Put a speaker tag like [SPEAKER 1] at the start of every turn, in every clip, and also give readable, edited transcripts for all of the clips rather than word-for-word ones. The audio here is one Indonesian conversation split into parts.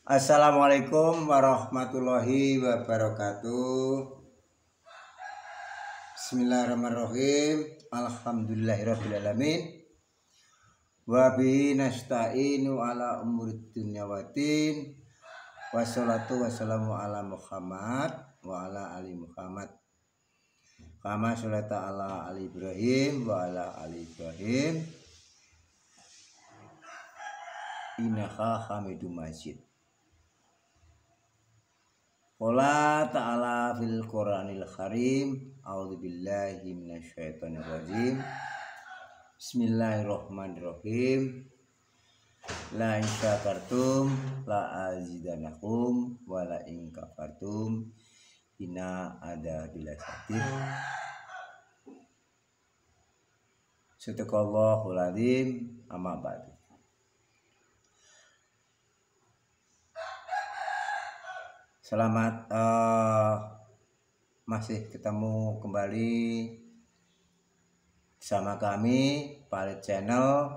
[SPEAKER 1] Assalamualaikum warahmatullahi wabarakatuh. Bismillahirrahmanirrahim. Alhamdulillahirrabbilalamin. Wa bihi nasta'inu ala umurid dunya waddin. Wassalatu wassalamu ala Muhammad wa ala ali Muhammad. Kama sholata ala ali Ibrahim wa ala ali Ibrahim. Innaka Hamidum Majid. Qala ta'ala fil Qur'anil Karim. A'udzubillahi minasyaitonir rajim. Bismillahirrahmanirrahim. La in syakartum la azidanakum wa la in kafartum inna adzabil sadid. Sadaqallahul azim. Amma ba'du. Selamat masih ketemu kembali bersama kami Palit Channel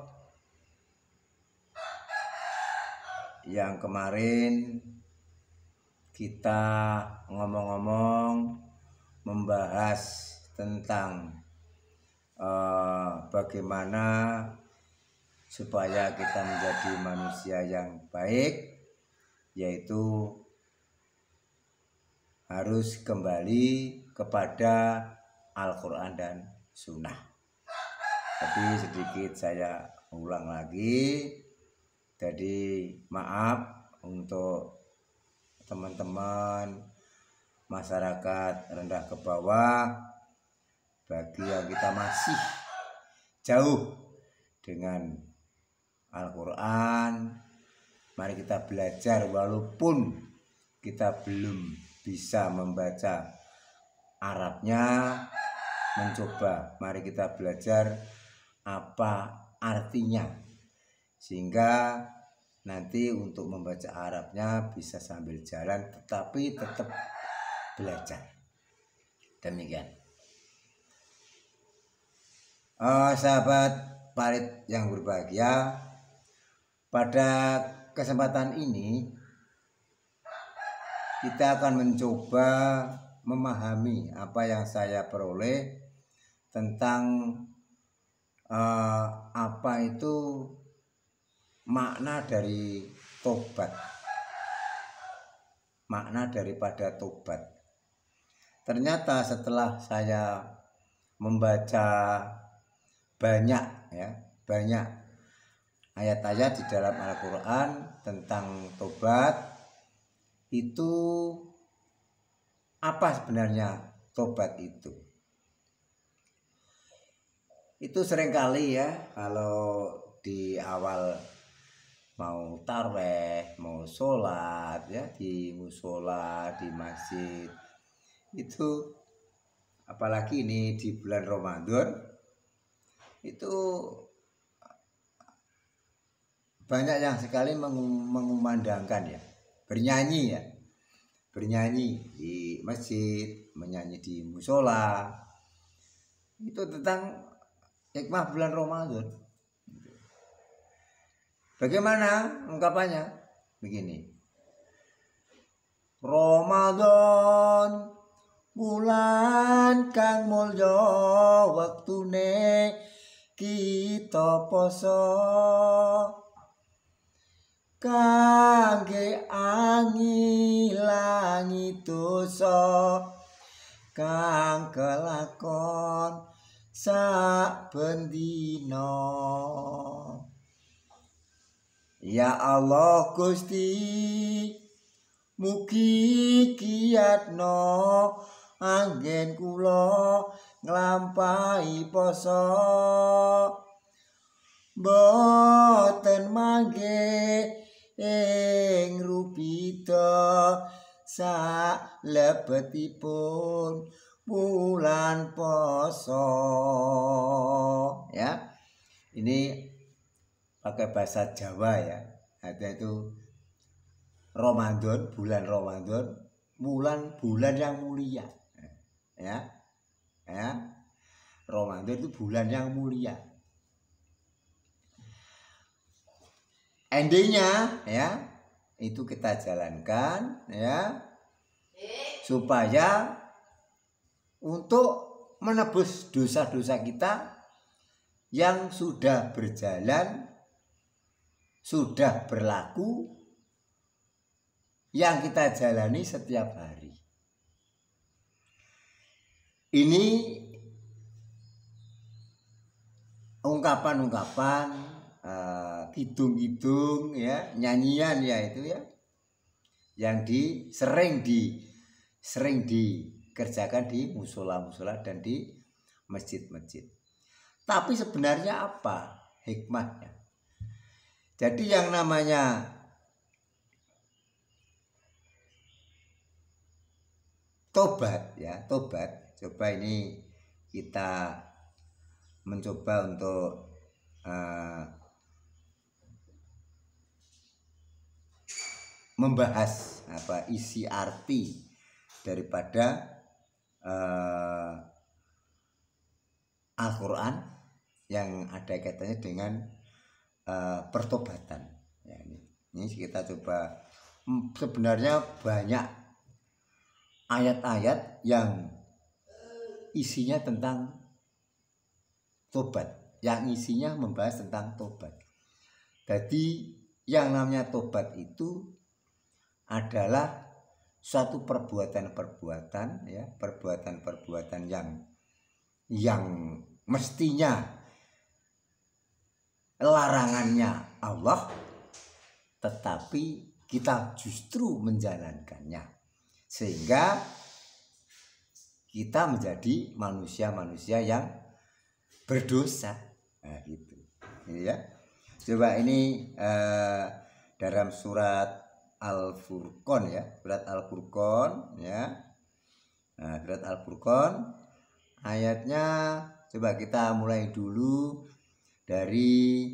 [SPEAKER 1] yang kemarin kita ngomong-ngomong membahas tentang bagaimana supaya kita menjadi manusia yang baik, yaitu harus kembali kepada Al-Quran dan Sunnah. Tapi sedikit saya ulang lagi. Jadi maaf untuk teman-teman masyarakat rendah ke bawah, bagi yang kita masih jauh dengan Al-Quran. Mari kita belajar walaupun kita belum bisa membaca Arabnya, mencoba. Mari kita belajar apa artinya, sehingga nanti untuk membaca Arabnya bisa sambil jalan, tetapi tetap belajar. Demikian. Sahabat Palit yang berbahagia, pada kesempatan ini kita akan mencoba memahami apa yang saya peroleh tentang apa itu makna dari tobat, makna daripada tobat. Ternyata setelah saya membaca banyak ayat-ayat di dalam Al-Quran tentang tobat, itu apa sebenarnya tobat itu? Itu seringkali ya, kalau di awal mau tarweh, mau sholat ya, di musola, di masjid, itu apalagi ini di bulan Ramadan, itu banyak yang sekali mengumandangkan ya, bernyanyi di masjid, menyanyi di musola, itu tentang hikmah bulan Ramadan. Bagaimana ungkapannya? Begini: Ramadan bulan kang mulya, waktune kita poso, kangge angilangi dosa kang kelakon saben dina. Ya Allah Gusti, mugi kiyatno anggen kula nglampahi poso, boten mangke ing rupita salebetipun bulan poso. Ya, ini pakai bahasa Jawa ya. Ada itu Ramadan, bulan Ramadan, bulan yang mulia. Ya. Ramadan itu bulan yang mulia. Endingnya ya, itu kita jalankan ya, supaya untuk menebus dosa-dosa kita yang sudah berjalan, sudah berlaku, yang kita jalani setiap hari. Ini ungkapan-ungkapan, kidung-kidung ya, nyanyian ya itu ya, yang sering dikerjakan di musola-musola dan di masjid-masjid. Tapi sebenarnya apa hikmahnya? Jadi yang namanya tobat ya, tobat. Coba ini kita mencoba untuk membahas apa isi arti daripada Al-Quran yang ada kaitannya dengan pertobatan. Ya, ini kita coba. Sebenarnya banyak ayat-ayat yang isinya tentang tobat, yang isinya membahas tentang tobat. Jadi yang namanya tobat itu adalah suatu perbuatan-perbuatan ya, perbuatan-perbuatan yang mestinya larangannya Allah, tetapi kita justru menjalankannya sehingga kita menjadi manusia-manusia yang berdosa. Nah, gitu. Ini ya. Coba ini dalam surat Al-Furqan ya, surat Al-Furqan ya. Nah, surat Al-Furqan ayatnya coba kita mulai dulu dari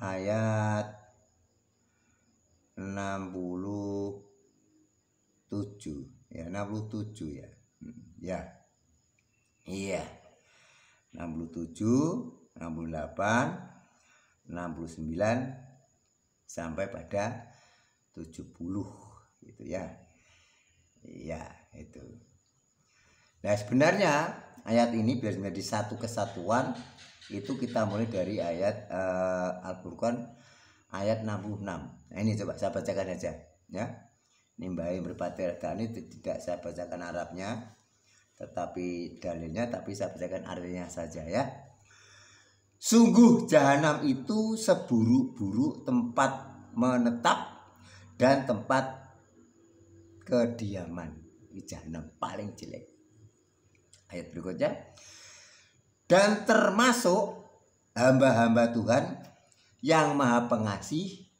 [SPEAKER 1] ayat 67 ya, 67 ya. Ya. Iya. 67, 68, 69 sampai pada 70 gitu ya. Iya, itu. Nah, sebenarnya ayat ini biar menjadi satu kesatuan itu kita mulai dari ayat Al-Furqan ayat 66. Nah, ini coba saya bacakan aja ya. Ini Mbak berpatih ini tidak saya bacakan Arabnya, tetapi dalilnya, tapi saya bacakan artinya saja ya. Sungguh jahanam itu seburuk-buruk tempat menetap dan tempat kediaman. Ini jahanam paling jelek. Ayat berikutnya. Dan termasuk hamba-hamba Tuhan yang maha pengasih,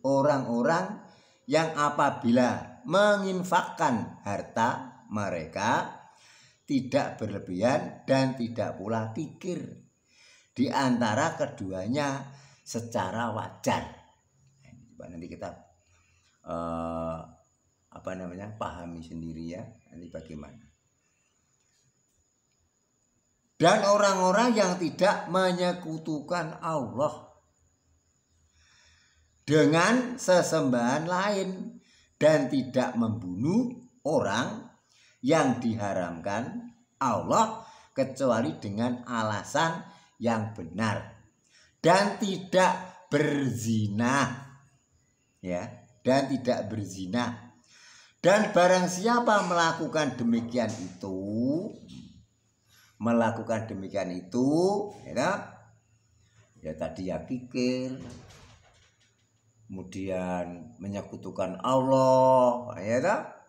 [SPEAKER 1] orang-orang yang apabila menginfakkan harta mereka tidak berlebihan dan tidak pula kikir di antara keduanya secara wajar. Nanti kita pahami sendiri ya, nanti bagaimana. Dan orang-orang yang tidak menyekutukan Allah dengan sesembahan lain dan tidak membunuh orang yang diharamkan Allah kecuali dengan alasan yang benar, dan tidak berzina ya, dan tidak berzina. Dan barang siapa melakukan demikian itu ya tadi ya pikir, kemudian menyekutukan Allah ya tak?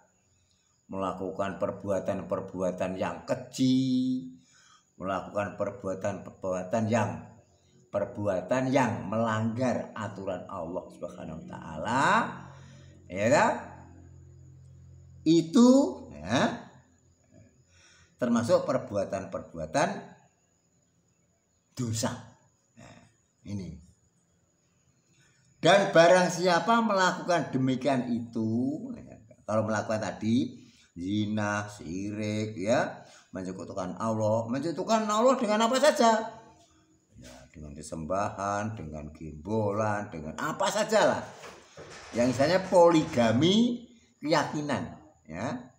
[SPEAKER 1] Melakukan perbuatan-perbuatan yang keji, melakukan perbuatan yang melanggar aturan Allah Subhanahu wa taala ya tak? Itu ya termasuk perbuatan-perbuatan dosa. Nah, ini. Dan barang siapa melakukan demikian itu, kalau melakukan tadi zina, syirik ya, menyekutukan Allah dengan apa saja? Ya, dengan sesembahan, dengan gembolan, dengan apa saja lah. yang misalnya poligami keyakinan, ya,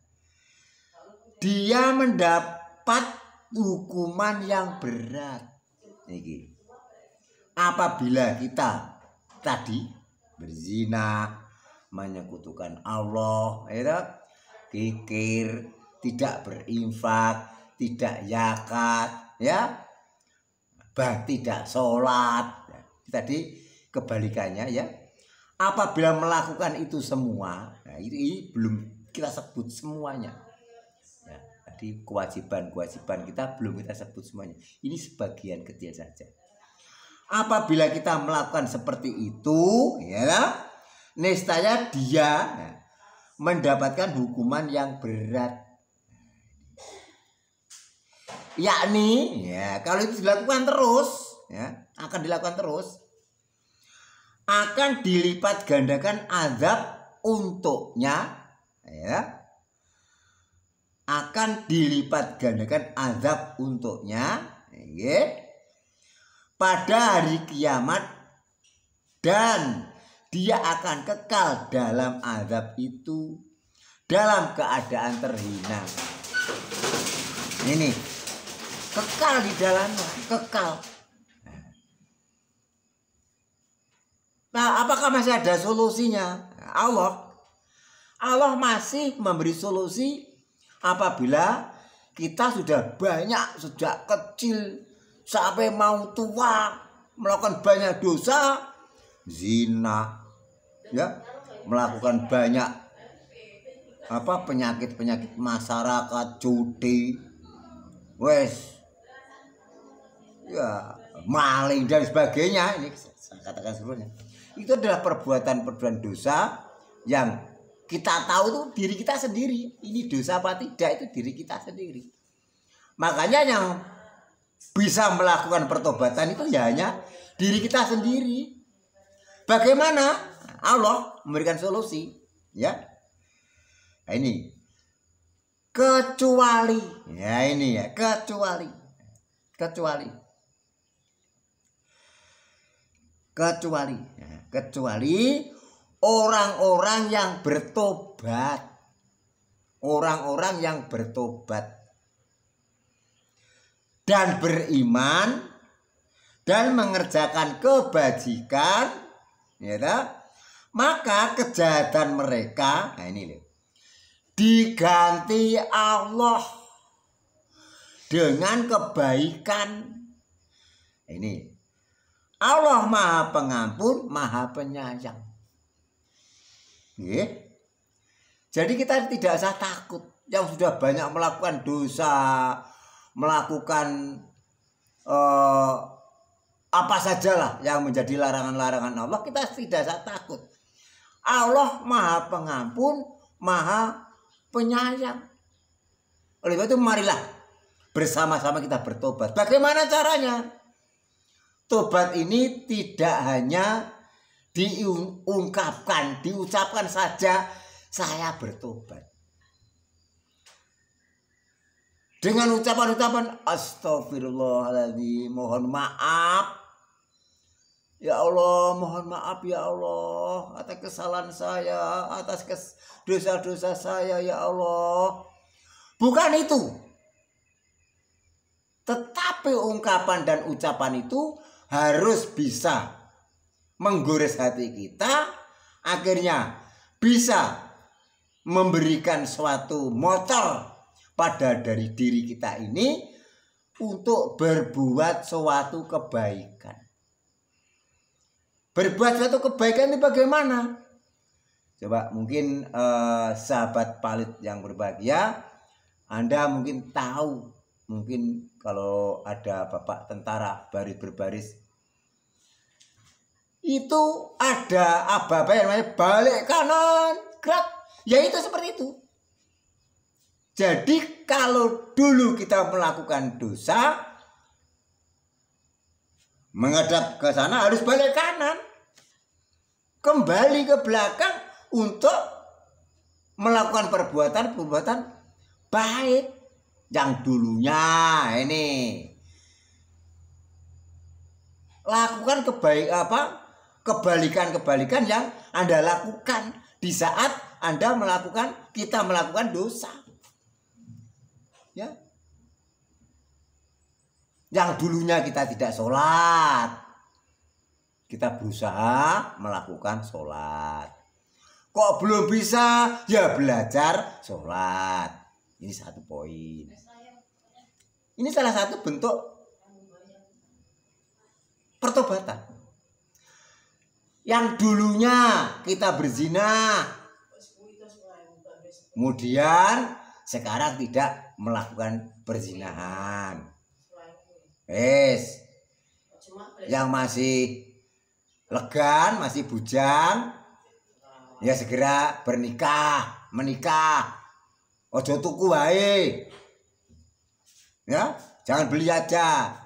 [SPEAKER 1] dia mendapat hukuman yang berat. Ini apabila kita tadi berzina, menyekutukan Allah, ya, kikir, tidak berinfak, tidak zakat, ya, tidak sholat. Tadi kebalikannya, ya. Apabila melakukan itu semua, nah ini belum kita sebut semuanya. Ya, tadi kewajiban kita belum kita sebut semuanya. Ini sebagian kecil saja. Apabila kita melakukan seperti itu, ya, niscaya dia mendapatkan hukuman yang berat. Yakni, ya, kalau itu dilakukan terus, ya, akan dilakukan terus, akan dilipat gandakan azab untuknya, ya, akan dilipat gandakan azab untuknya, ya, pada hari kiamat, dan dia akan kekal dalam azab itu dalam keadaan terhina. Ini kekal di dalamnya, kekal. Nah, apakah masih ada solusinya? Allah masih memberi solusi apabila kita sudah banyak sejak kecil sampai mau tua melakukan banyak dosa, zina, ya, melakukan banyak penyakit masyarakat, judi, ya, maling dan sebagainya. Ini saya katakan seluruhnya. Itu adalah perbuatan dosa yang kita tahu itu diri kita sendiri. Ini dosa apa tidak itu diri kita sendiri. Makanya yang bisa melakukan pertobatan itu ya hanya diri kita sendiri. Bagaimana? Allah memberikan solusi, ya. Nah, ini kecuali, ya, ini ya, kecuali orang-orang yang bertobat, dan beriman dan mengerjakan kebajikan, ya, maka kejahatan mereka, nah ini loh, diganti Allah dengan kebaikan. Ini Allah Maha Pengampun, Maha Penyayang. Jadi kita tidak usah takut. Yang sudah banyak melakukan dosa, melakukan apa sajalah yang menjadi larangan-larangan Allah, kita tidak usah takut. Allah Maha Pengampun, Maha Penyayang. Oleh itu marilah bersama-sama kita bertobat. Bagaimana caranya? Tobat ini tidak hanya diucapkan saja saya bertobat. Dengan ucapan-ucapan astagfirullahaladzim, mohon maaf. Ya Allah, mohon maaf ya Allah atas kesalahan saya, atas dosa-dosa saya ya Allah. Bukan itu. Tetapi ungkapan dan ucapan itu harus bisa menggores hati kita, akhirnya bisa memberikan suatu motor pada dari diri kita ini untuk berbuat suatu kebaikan. Berbuat suatu kebaikan itu bagaimana? Coba mungkin sahabat Palit yang berbahagia, Anda mungkin tahu, mungkin kalau ada bapak tentara baris berbaris, itu ada apa yang namanya balik kanan gerak, ya itu seperti itu. Jadi kalau dulu kita melakukan dosa, menghadap ke sana harus balik kanan, kembali ke belakang untuk melakukan perbuatan baik yang dulunya ini. Lakukan kebalikan yang Anda lakukan di saat Anda kita melakukan dosa. Ya. Yang dulunya kita tidak sholat, kita berusaha melakukan sholat. Kok belum bisa? Ya belajar sholat. Ini satu poin. Ini salah satu bentuk pertobatan. Yang dulunya kita berzina, kemudian sekarang tidak melakukan perzinahan. Yang masih legan, masih bujang, ya segera menikah. Ojo tuku wae. Ya, jangan beli aja.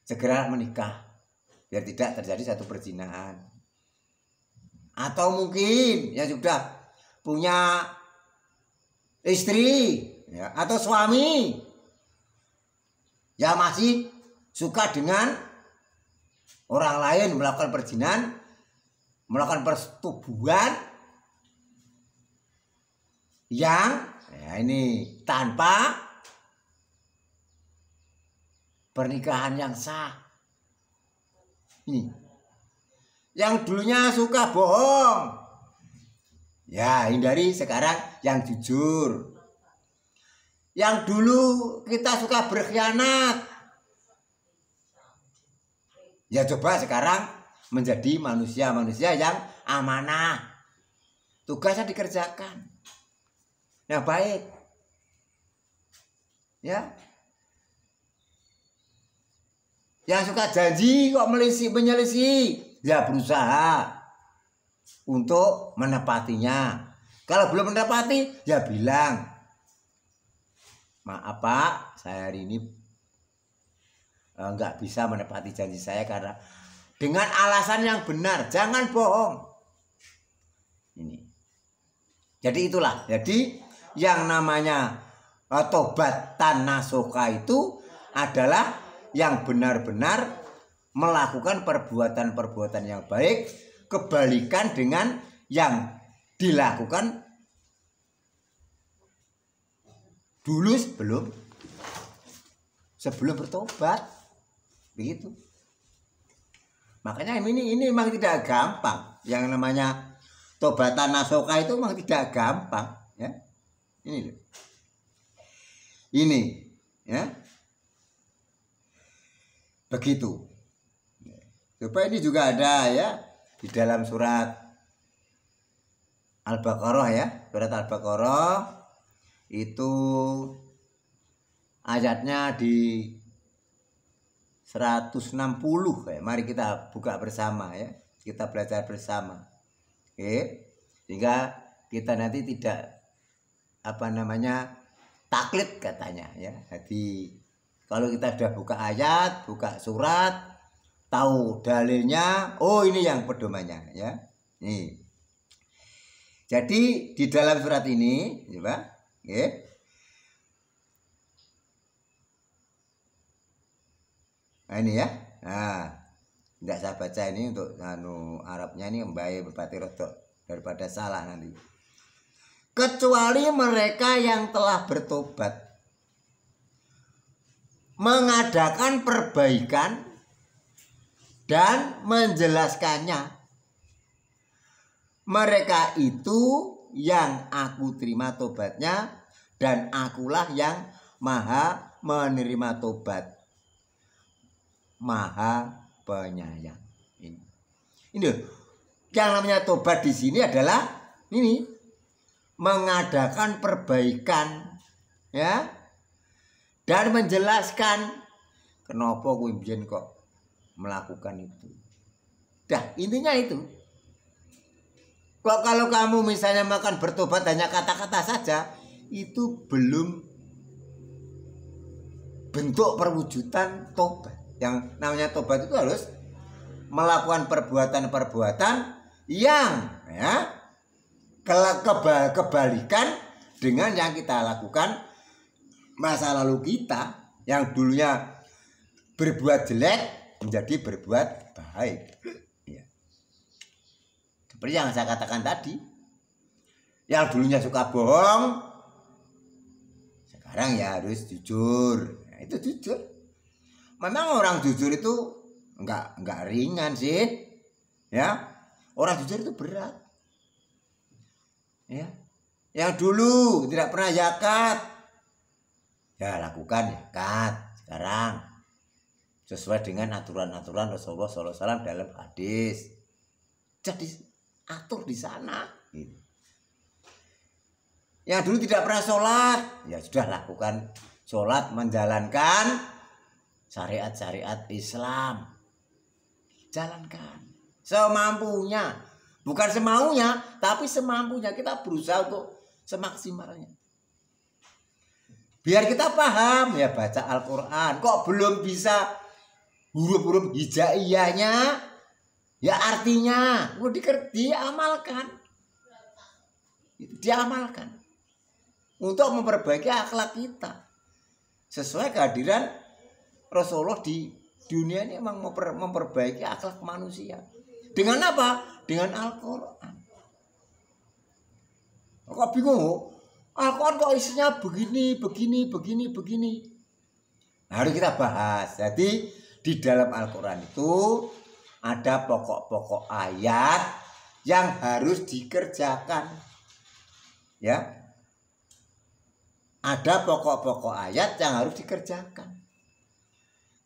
[SPEAKER 1] Segera menikah biar tidak terjadi satu perzinahan. Atau mungkin ya sudah punya istri ya, atau suami ya masih suka dengan orang lain, melakukan perzinahan, melakukan persetubuhan yang ya ini tanpa pernikahan yang sah. Ini yang dulunya suka bohong, ya hindari sekarang yang jujur. Yang dulu kita suka berkhianat, ya coba sekarang menjadi manusia-manusia yang amanah. Tugasnya dikerjakan. Nah baik. Ya. Yang suka janji kok menyelisih, ya berusaha untuk menepatinya. Kalau belum menepati, ya bilang, maaf Pak, saya hari ini nggak bisa menepati janji saya karena dengan alasan yang benar, jangan bohong. Ini. Jadi itulah. Jadi yang namanya tobatan nasuka itu adalah yang benar-benar melakukan perbuatan-perbuatan yang baik, kebalikan dengan yang dilakukan dulu sebelum bertobat. Begitu. Makanya ini memang tidak gampang. Yang namanya tobatan nasuka itu memang tidak gampang, ya. Ini loh. Ini, ya. Begitu. Coba ini juga ada ya di dalam surat Al-Baqarah ya. Surat Al-Baqarah itu ayatnya di 160 ya. Mari kita buka bersama ya. Kita belajar bersama. Oke. Sehingga kita nanti tidak taklid katanya ya. Jadi kalau kita sudah buka ayat, buka surat, tahu dalilnya, oh ini yang pedomannya ya. Nih. Jadi di dalam surat ini, coba, oke. Nah ini ya. Nah, tidak saya baca ini untuk Arabnya ini baik berpati rodok daripada salah nanti. Kecuali mereka yang telah bertobat, mengadakan perbaikan dan menjelaskannya. Mereka itu yang aku terima tobatnya dan akulah yang maha menerima tobat, maha penyayang. Ini yang namanya tobat di sini adalah ini mengadakan perbaikan ya. Dan menjelaskan kenapa kowe mbiyen kok melakukan itu. Dah, intinya itu. Kok kalau kamu misalnya makan bertobat hanya kata-kata saja, itu belum bentuk perwujudan tobat. Yang namanya tobat itu harus melakukan perbuatan-perbuatan yang ya kebalikan dengan yang kita lakukan masa lalu kita, yang dulunya berbuat jelek menjadi berbuat baik. Ya. Seperti yang saya katakan tadi, yang dulunya suka bohong, sekarang ya harus jujur. Nah, itu jujur. Memang orang jujur itu enggak ringan sih, ya. Orang jujur itu berat, ya. Yang dulu tidak pernah zakat, ya lakukan zakat sekarang sesuai dengan aturan-aturan Rasulullah SAW dalam hadis. Jadi atur di sana. Gitu. Yang dulu tidak pernah sholat, ya sudah lakukan sholat, menjalankan syariat-syariat Islam. Jalankan semampunya, bukan semaunya, tapi semampunya. Kita berusaha untuk semaksimalnya. Biar kita paham, ya baca Al-Quran. Kok belum bisa huruf-huruf hijaiyahnya? Ya artinya, diamalkan. Diamalkan. Untuk memperbaiki akhlak kita. Sesuai kehadiran Rasulullah di dunia ini memang memperbaiki akhlak manusia. Dengan apa? Dengan Al-Quran. Kok bingung? Al-Quran kok isinya begini. Nah, harus kita bahas. Jadi di dalam Al-Quran itu ada pokok-pokok ayat yang harus dikerjakan. Ya. Ada pokok-pokok ayat yang harus dikerjakan.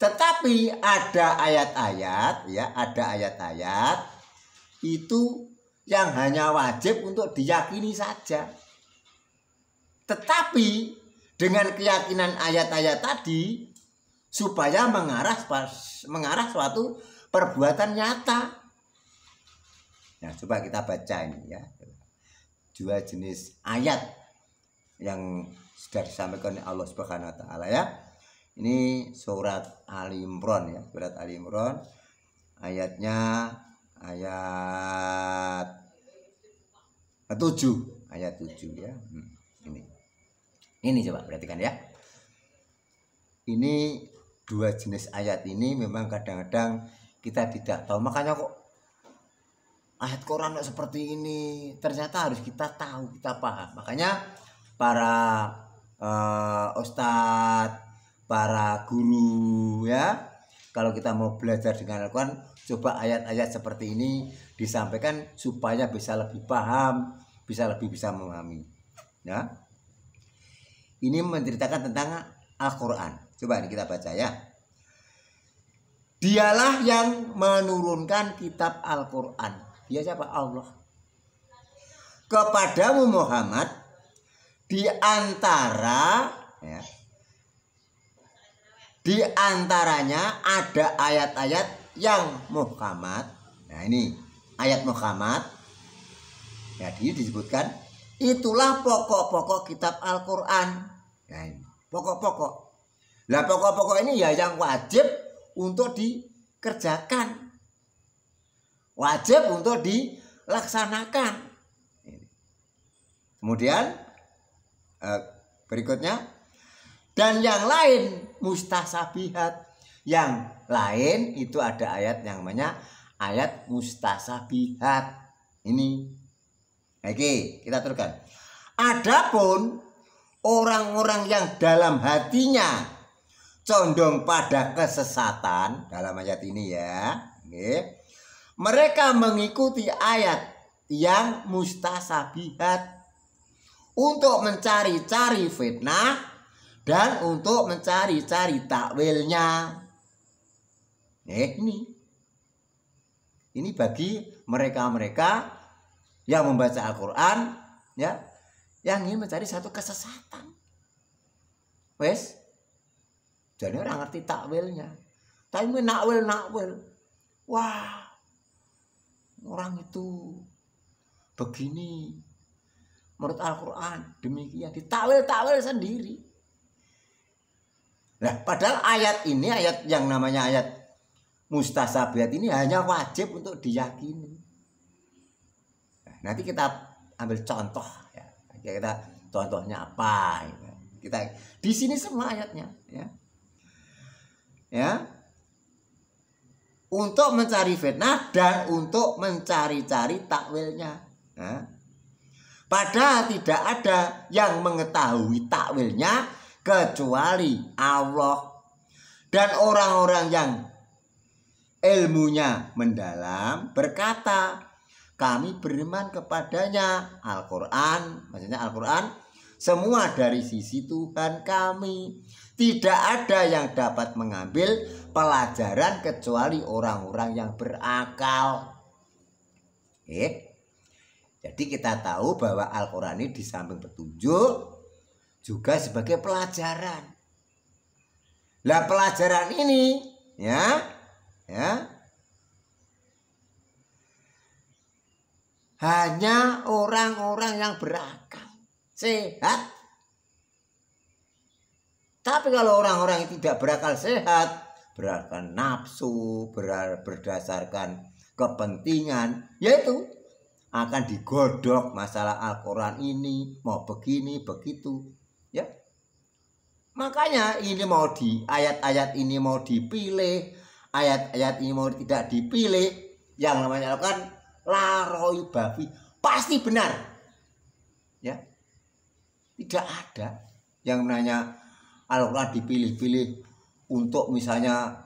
[SPEAKER 1] Tetapi ada ayat-ayat, ya, ada ayat-ayat itu yang hanya wajib untuk diyakini saja. Tetapi dengan keyakinan ayat-ayat tadi supaya mengarah suatu perbuatan nyata. Nah, coba kita baca ini ya. Dua jenis ayat yang sudah disampaikan oleh Allah Subhanahu wa taala ya. Ini surat Ali Imran ya, surat Ali Imran ayatnya ayat 7 ya. Ini coba perhatikan ya. Ini dua jenis ayat ini memang kadang-kadang kita tidak tahu, makanya kok ayat Quran seperti ini ternyata harus kita tahu, kita paham. Makanya para ustadz, para guru ya, kalau kita mau belajar dengan Al-Quran, coba ayat-ayat seperti ini disampaikan supaya bisa lebih paham, bisa memahami. Ya, ini menceritakan tentang Al-Quran. Coba ini kita baca ya. Dialah yang menurunkan kitab Al-Quran. Dia siapa? Allah. Kepadamu Muhammad di antaranya ada ayat-ayat yang muhkamat. Nah, ini ayat muhkamat. Ya, disebutkan itulah pokok-pokok kitab Al-Quran. Nah, ini pokok-pokok. Nah, pokok-pokok ini ya yang wajib untuk dikerjakan. Wajib untuk dilaksanakan. Kemudian berikutnya, dan yang lain mustasabihat. Yang lain itu ada ayat yang namanya ayat mustasabihat. Ini. Oke, kita teruskan. Adapun orang-orang yang dalam hatinya condong pada kesesatan, dalam ayat ini ya, oke, mereka mengikuti ayat yang mustasabihat untuk mencari-cari fitnah dan untuk mencari-cari takwilnya. Ini bagi mereka-mereka yang membaca Al-Quran ya, yang ingin mencari satu kesesatan. Wes, jadi orang ngerti takwilnya. Tapi nakwil. Wah, orang itu begini menurut Al-Quran, demikian ditakwil sendiri. Nah, padahal ayat ini, ayat yang namanya ayat mustasabihat ini hanya wajib untuk diyakini. Nah, nanti kita ambil contoh ya. Kita contohnya apa? Kita di sini semua ayatnya ya. Ya. untuk mencari fitnah dan untuk mencari-cari takwilnya. Nah, padahal tidak ada yang mengetahui takwilnya kecuali Allah. Dan orang-orang yang ilmunya mendalam berkata, kami beriman kepadanya, Al-Quran, maksudnya Al-Quran, semua dari sisi Tuhan kami. Tidak ada yang dapat mengambil pelajaran kecuali orang-orang yang berakal. Jadi kita tahu bahwa Al-Quran ini di samping petunjuk juga sebagai pelajaran. Lah pelajaran ini ya hanya orang-orang yang berakal, sehat. Tapi kalau orang-orang yang tidak berakal sehat, berdasarkan nafsu, berdasarkan kepentingan, yaitu akan digodok masalah Al-Quran ini, mau begini, begitu. Ya. Makanya ini mau ayat-ayat ini mau dipilih, ayat-ayat ini mau tidak dipilih, yang namanya Al-Quran laroi babi pasti benar. Ya. Tidak ada yang namanya Al-Quran dipilih-pilih untuk misalnya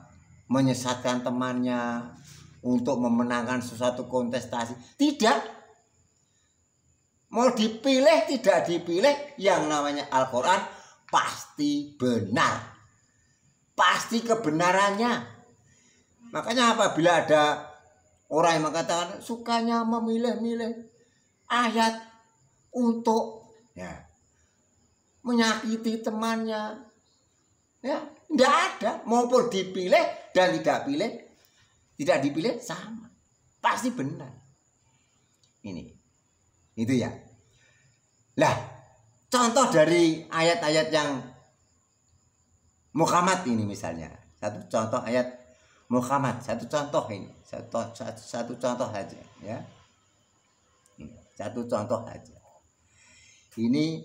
[SPEAKER 1] menyesatkan temannya, untuk memenangkan sesuatu kontestasi. Tidak. Mau dipilih, tidak dipilih, yang namanya Al-Quran pasti benar. Pasti kebenarannya. Makanya apabila ada orang yang mengatakan sukanya memilih-milih ayat untuk menyakiti temannya, ya, tidak ada. Maupun dipilih dan tidak dipilih sama, pasti benar. Itu ya. Lah, contoh dari ayat-ayat yang Muhammad ini misalnya, satu contoh ayat Muhammad, satu contoh ini, satu contoh saja, ya. Satu contoh saja. Ini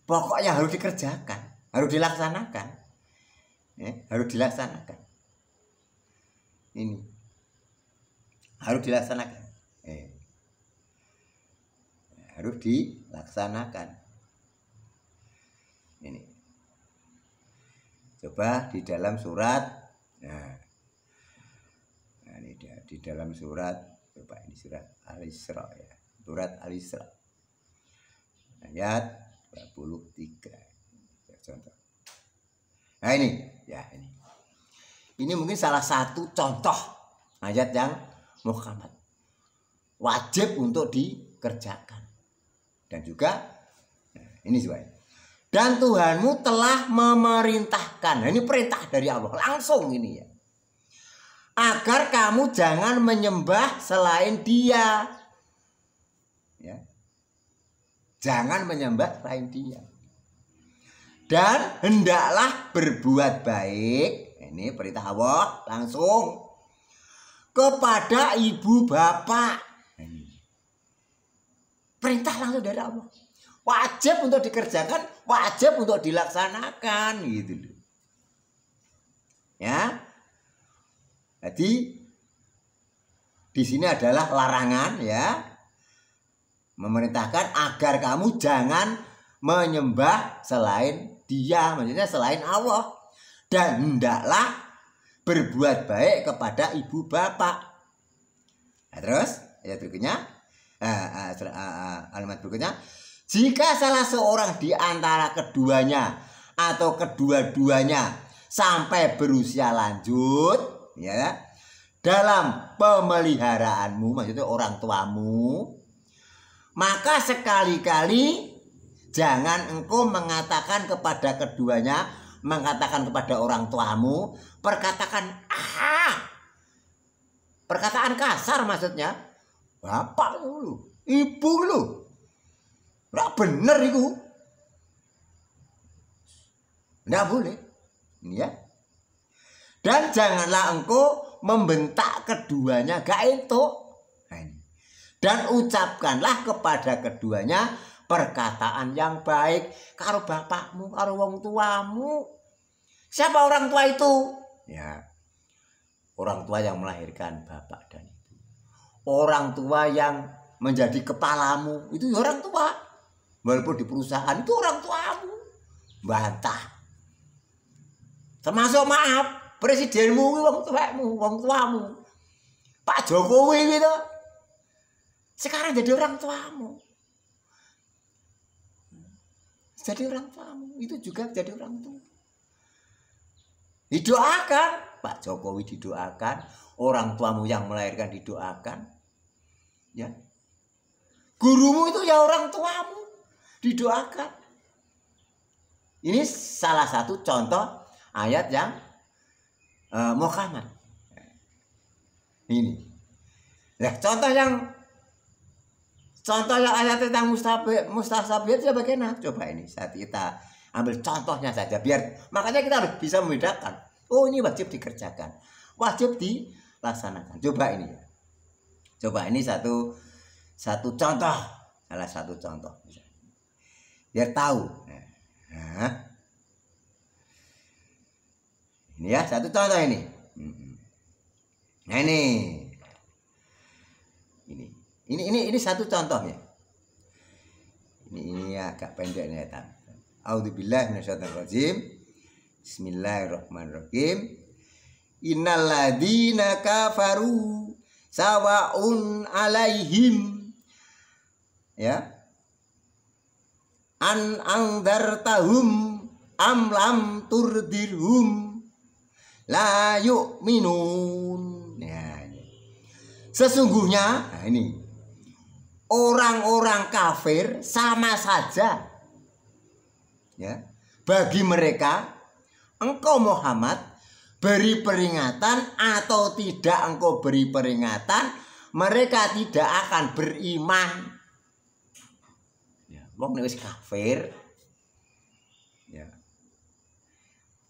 [SPEAKER 1] pokoknya harus dikerjakan, harus dilaksanakan, ya, harus dilaksanakan. Ini harus dilaksanakan, harus dilaksanakan. Ini coba di dalam surat, ini di dalam surat, coba ini surat Al-Isra, ya, surat Al-Isra ayat 23, ya, contoh. Nah ini, ya ini mungkin salah satu contoh ayat yang Muhammad wajib untuk dikerjakan. Dan juga ini sebenarnya. Dan Tuhanmu telah memerintahkan. Nah, ini perintah dari Allah langsung ini ya. Agar kamu jangan menyembah selain Dia. Ya. Jangan menyembah selain Dia. Dan hendaklah berbuat baik. Ini perintah Allah langsung kepada ibu bapak. Perintah langsung dari Allah. Wajib untuk dikerjakan, wajib untuk dilaksanakan gitu loh. Ya. Jadi di sini adalah larangan, ya. Memerintahkan agar kamu jangan menyembah selain Dia, maksudnya selain Allah. Dan hendaklah berbuat baik kepada ibu bapak. Nah, terus ayat berikutnya, kalimat berikutnya, jika salah seorang di antara keduanya atau kedua-duanya sampai berusia lanjut, ya, dalam pemeliharaanmu, maksudnya orang tuamu, maka sekali-kali jangan engkau mengatakan kepada keduanya, mengatakan kepada orang tuamu, perkataan kasar, maksudnya bapak lu, ibu lu, nggak bener itu, nggak boleh, ya. Dan janganlah engkau membentak keduanya, gak itu. Dan ucapkanlah kepada keduanya perkataan yang baik. Karo bapakmu, karo wong tuamu. Siapa orang tua itu? Ya, Orang tua yang melahirkan bapak dan ibu. Orang tua yang menjadi kepalamu itu orang tua. Walaupun di perusahaan itu orang tuamu. Bantah. Termasuk maaf, presidenmu wong tuamu. Pak Jokowi gitu. Sekarang jadi orang tuamu. Jadi orang tuamu, itu juga jadi orang tua. Didoakan, Pak Jokowi didoakan, orang tuamu yang melahirkan didoakan. Ya. Gurumu itu ya orang tuamu, didoakan. Ini salah satu contoh ayat yang muhkamat. Ini. Nah, contoh yang ayat tentang mustasabiyat ya bagaimana? Coba ini saat kita ambil contohnya saja biar makanya kita harus bisa membedakan. Oh, ini wajib dikerjakan. Wajib dilaksanakan. Coba ini ya. Coba ini satu contoh, salah satu contoh biar tahu. Nah. Ini ya, satu contoh ini. Nah, ini satu contohnya. Ini agak pendek nih ya. A'udzubillahi minasyaitonirrajim. Bismillahirrahmanirrahim. Innal ladzina kafaru sawa'un 'alaihim ya an andartahum am lam turdirhum la yu'minun. Ya, sesungguhnya, nah ini orang-orang kafir sama saja ya bagi mereka engkau Muhammad beri peringatan atau tidak engkau beri peringatan, mereka tidak akan beriman. Ya, wong nek wis kafir ya.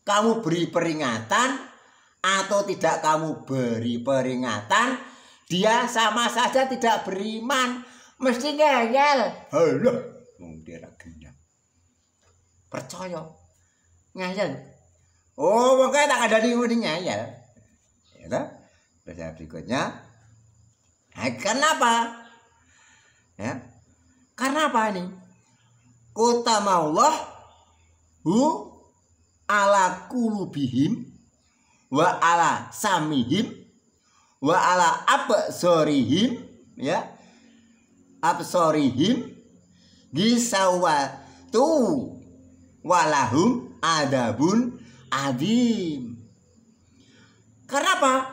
[SPEAKER 1] Kamu beri peringatan atau tidak kamu beri peringatan, dia sama saja tidak beriman. Mesti ngeyel. Halah, wong dia ra gendang. Percaya. Ngeyel. Oh, makanya tak ada di ngeyel. Ya toh? Terus berikutnya. Nah, kenapa? Ya. Karena apa ini? Kota maullah ala kulubihim wa ala samihim wa ala absorihim ya. Absorihim gisawatu walahum adabun adim. Kenapa?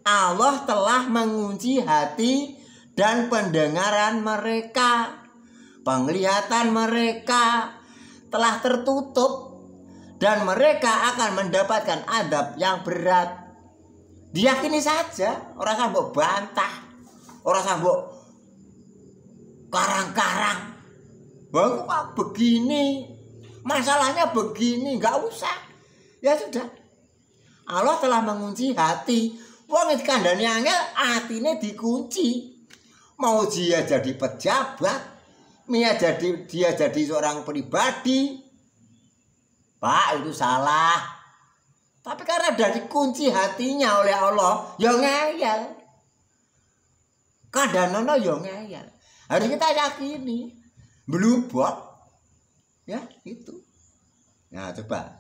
[SPEAKER 1] Allah telah mengunci hati dan pendengaran mereka, penglihatan mereka telah tertutup dan mereka akan mendapatkan adab yang berat. Diyakini saja, orang sambok bantah, orang sambok karang-karang. Wah, begini, masalahnya begini, nggak usah. Ya sudah. Allah telah mengunci hati. Wong iki kandhane angel, atine dikunci. Mau dia jadi pejabat, dia jadi seorang pribadi. Pak, itu salah. Tapi karena sudah dikunci hatinya oleh Allah, ya ngeyel. Kadanono ya ngeyel. Harus kita yakini. Blubok. Ya, itu. Nah, coba.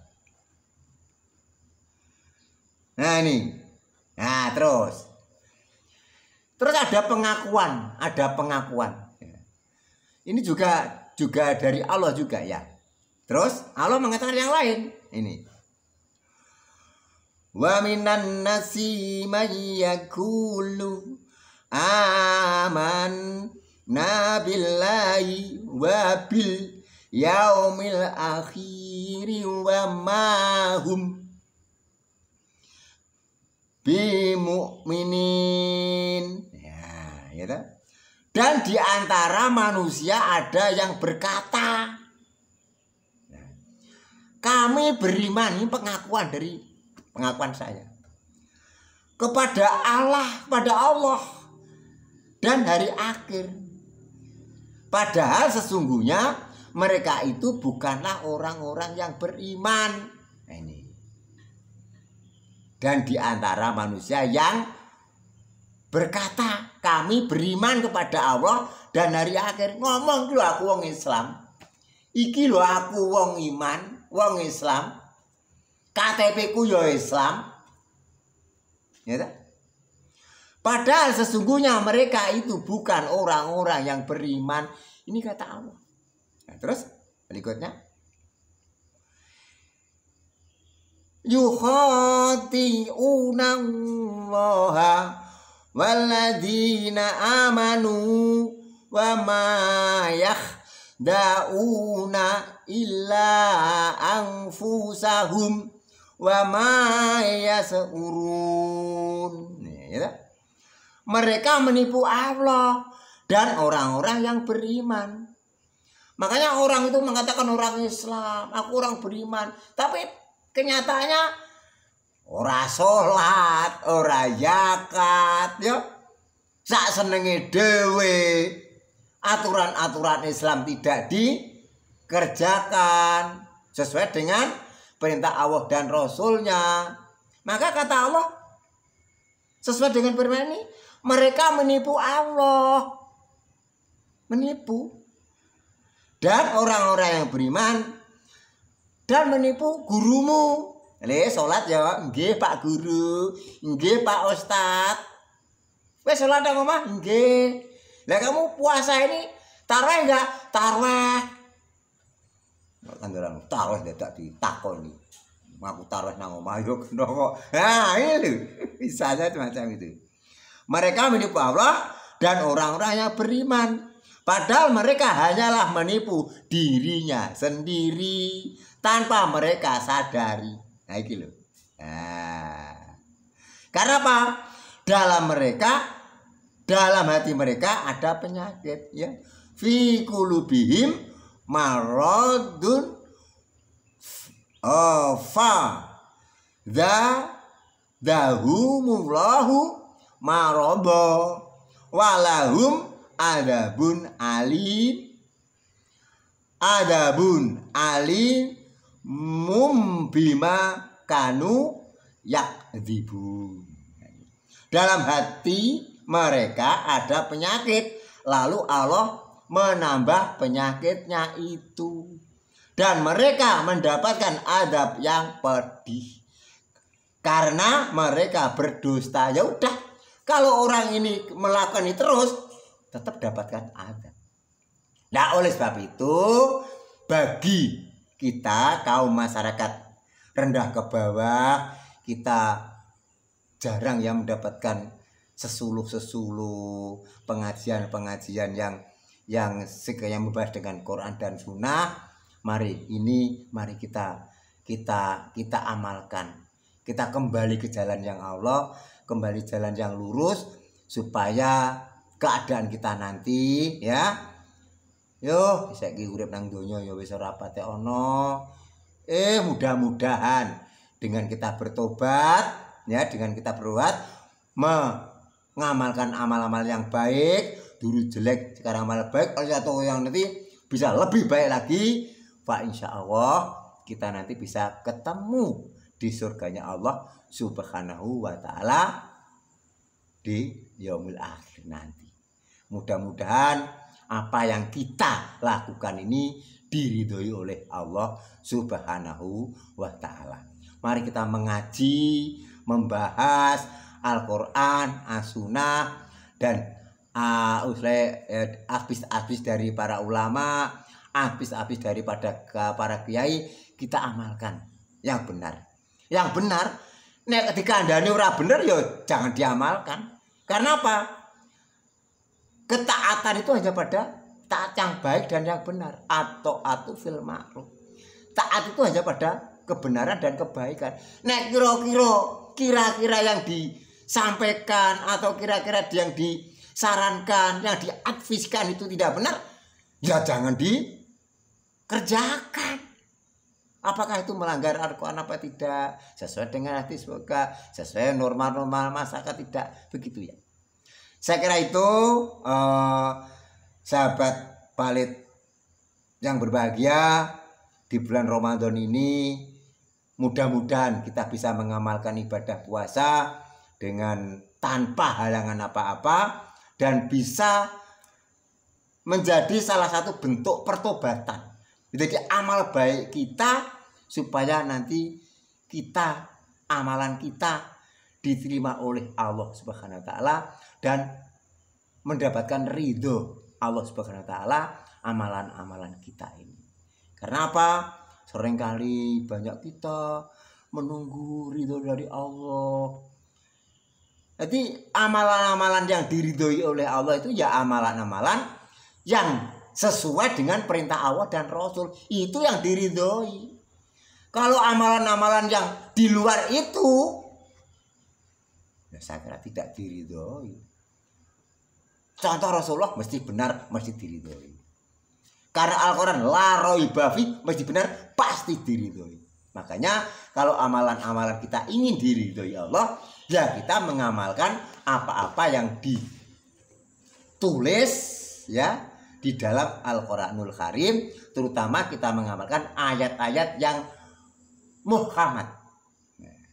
[SPEAKER 1] Nah, ini. Nah, terus ada pengakuan. Ini juga dari Allah juga ya. Terus Allah mengatakan yang lain. Ini. Wa minan nasi may yaqulu aman nabillahi wa bil yaumil akhiri wa mahum bimu'minin. Ya, gitu. Dan di antara manusia ada yang berkata, kami beriman, ini pengakuan saya kepada Allah, pada Allah dan hari akhir. Padahal sesungguhnya mereka itu bukanlah orang-orang yang beriman. Nah, ini. dan di antara manusia yang berkata kami beriman kepada Allah dan hari akhir. Ngomong lho aku wong Islam. Iki lho aku wong iman, wong Islam. KTP ku ya Islam. Ya tak? Padahal sesungguhnya mereka itu bukan orang-orang yang beriman. Ini kata Allah. Nah, terus berikutnya. Yukhati'una Allaha walladzina amanu wa ma yakhda'una illa anfusahum wa ma yas'urun. Ya, mereka menipu Allah dan orang-orang yang beriman. Makanya orang itu mengatakan orang Islam, aku orang beriman, tapi kenyataannya ora sholat, ora zakat, ya. Sak senenge dhewe. Aturan-aturan Islam tidak dikerjakan sesuai dengan perintah Allah dan Rasulnya. Maka kata Allah sesuai dengan firman ini, mereka menipu Allah. Menipu. Dan orang-orang yang beriman dan menipu gurumu. Sholat ya, nggih Pak Guru, nggih Pak Ustad. Wes sholat nang omah? Nggih. Lah kamu puasa ini tarawih enggak? Tarawih. Kan orang tarawih dadak ditakoni. Aku taruh nang omah yo kena kok. Nah, ini lho. Bisanya semacam itu. Mereka menipu Allah dan orang-orang yang beriman. Padahal mereka hanyalah menipu dirinya sendiri tanpa mereka sadari. Nah, iki lho. Nah. Karena apa? Dalam hati mereka ada penyakit, ya. Fi qulubihim maradun fa dahumullahu marada walahum adabun alim bima kanu yakdzibun. Dalam hati mereka ada penyakit, lalu Allah menambah penyakitnya itu. Dan mereka mendapatkan adab yang pedih karena mereka berdusta. Ya udah, kalau orang ini melakukan ini terus tetap dapatkan adab. Nah, oleh sebab itu bagi kita kaum masyarakat rendah ke bawah, kita jarang yang mendapatkan sesuluh-sesuluh pengajian-pengajian yang sekaya membahas dengan Quran dan Sunnah. Mari kita amalkan. Kita kembali ke jalan yang Allah, kembali jalan yang lurus supaya keadaan kita nanti, ya. Yo, saiki urip nang donya ya wis ora pate ana. Mudah-mudahan dengan kita bertobat, ya, dengan kita mengamalkan amal-amal yang baik, dulu jelek sekarang amal baik, atau yang nanti bisa lebih baik lagi. Pak, insya Allah kita nanti bisa ketemu di surganya Allah Subhanahu wa ta'ala di yaumil akhir nanti. Mudah-mudahan apa yang kita lakukan ini diridhoi oleh Allah Subhanahu wa ta'ala. Mari kita mengaji, membahas Al-Quran, As-Sunnah, dan habis dari para ulama, habis daripada para kiai, kita amalkan yang benar. Yang benar, nek dikandani ora bener ya jangan diamalkan. Karena apa? Ketaatan itu hanya pada taat yang baik dan yang benar. Atau fil ma'ruf. Taat itu hanya pada kebenaran dan kebaikan. Nek kira-kira yang disampaikan atau kira-kira yang disarankan, yang diadviskan itu tidak benar, ya jangan kerjakan. Apakah itu melanggar Al-Quran apa tidak? Sesuai dengan hadis, semoga sesuai norma-norma masyarakat, tidak begitu, ya. Saya kira itu sahabat Palit yang berbahagia, di bulan Ramadan ini mudah-mudahan kita bisa mengamalkan ibadah puasa dengan tanpa halangan apa-apa dan bisa menjadi salah satu bentuk pertobatan. Jadi amal baik kita supaya nanti amalan kita diterima oleh Allah Subhanahu wa taala dan mendapatkan ridho Allah Subhanahu wa taala amalan-amalan kita ini. Karena apa? Seringkali banyak kita menunggu ridho dari Allah. Jadi amalan-amalan yang diridhoi oleh Allah itu ya amalan-amalan yang sesuai dengan perintah Allah dan Rasul. Itu yang diridhoi. Kalau amalan-amalan yang di luar itu, ya saya kira tidak diridhoi. Contoh Rasulullah mesti benar, mesti diridhoi. Karena Al-Quran la raiba fi mesti benar, pasti diridhoi. Makanya kalau amalan-amalan kita ingin diridhoi Allah, ya kita mengamalkan apa-apa yang ditulis ya di dalam Al-Quranul Karim, terutama kita mengamalkan ayat-ayat yang muhkamat.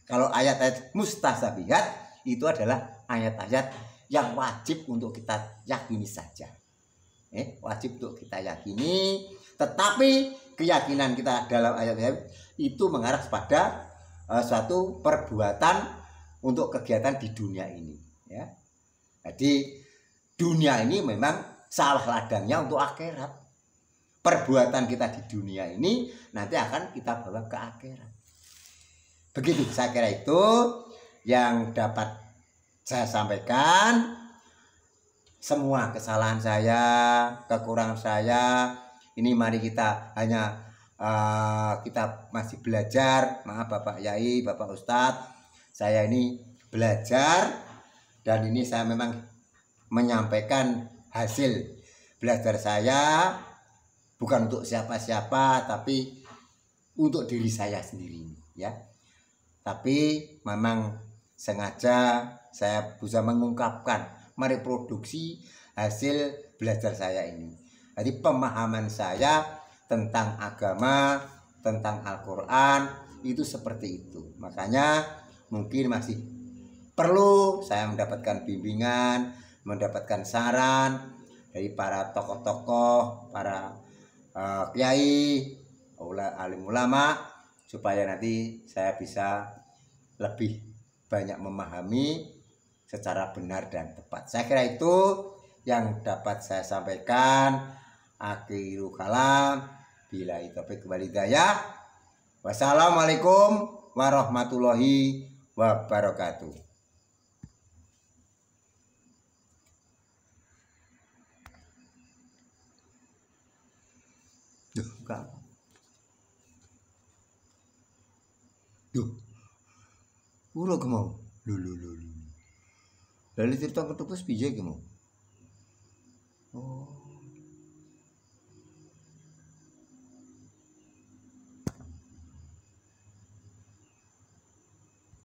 [SPEAKER 1] Kalau ayat-ayat mustasabihat itu adalah ayat-ayat yang wajib untuk kita yakini saja. Wajib untuk kita yakini, tetapi keyakinan kita dalam ayat-ayat itu mengarah pada suatu perbuatan untuk kegiatan di dunia ini ya. Jadi dunia ini memang salah ladangnya untuk akhirat. Perbuatan kita di dunia ini nanti akan kita bawa ke akhirat. Begitu saya kira itu yang dapat saya sampaikan. Semua kesalahan saya, kekurangan saya, ini mari kita hanya kita masih belajar. Maaf Bapak Yai, Bapak Ustadz, saya ini belajar dan ini saya memang menyampaikan hasil belajar saya bukan untuk siapa-siapa tapi untuk diri saya sendiri ya. Tapi memang sengaja saya bisa mengungkapkan, mereproduksi hasil belajar saya ini. Jadi pemahaman saya tentang agama, tentang Al-Quran itu seperti itu. Makanya mungkin masih perlu saya mendapatkan bimbingan, mendapatkan saran dari para tokoh-tokoh, para kiai, alim ulama, supaya nanti saya bisa lebih banyak memahami secara benar dan tepat. Saya kira itu yang dapat saya sampaikan. Akhirul kalam, billahi taufiq wal hidayah. Wassalamualaikum warahmatullahi wabarakatuh. Duh, bukan. Duh. Ura ke mau. Lalu cerita ketepus piye ke mau.